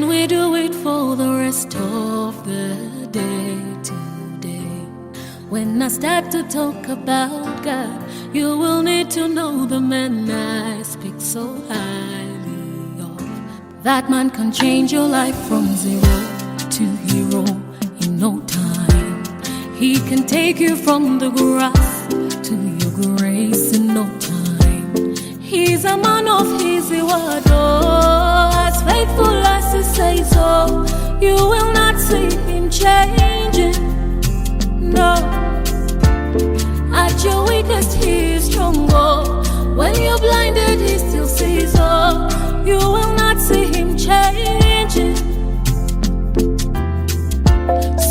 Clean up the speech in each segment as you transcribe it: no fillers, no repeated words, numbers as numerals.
can we do it for the rest of the day today? When I start to talk about God, you will need to know the man I speak so highly of. That man can change your life from zero to hero in no time. He can take you from the grass to your grace in no time. He's a man of his word, oh, as faithful as he says so. You will not see him changing, no. At your weakest he is strong, oh. When you're blinded he still sees, oh. You will not see him changing.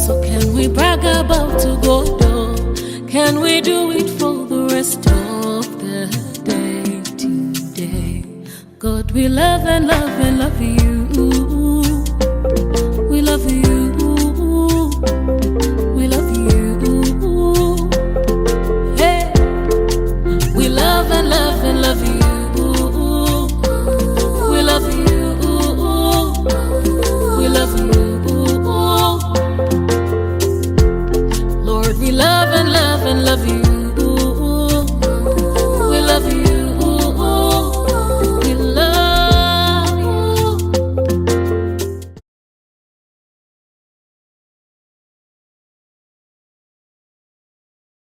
So can we brag about to God, oh? Can we do it for the rest of the day today? God, we love and love and love you.